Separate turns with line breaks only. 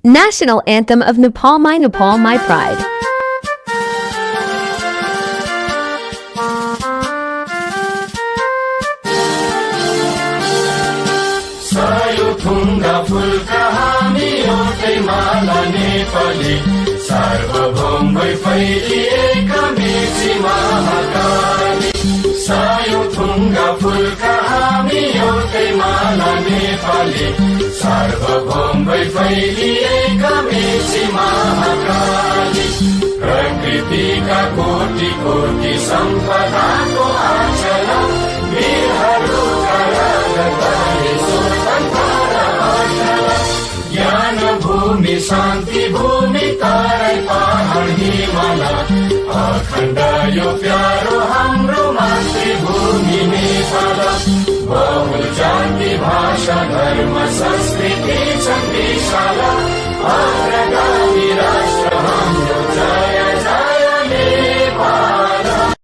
National Anthem of Nepal, my pride.
थुङ्गा फुलका हामी एउटै माला नेपाली सार्वभौम भई फैलिएका मेची महाकाली सायो थुङ्गा फुलका हामी एउटै माला नेपाली सार्वभौम भई फैलिएका मेची महाकाली प्रकृतिका कोटि कोटि सम्पदाको आचला वीरहरूका राजधानी ज्ञान भूमि शान्ति भूमि तारै पहाड हिमाल अखण्ड यो प्यारो हाम्रो मातृभूमि नेपाल बहुल जाति भाषा धर्म संस्कृति छन् विशाल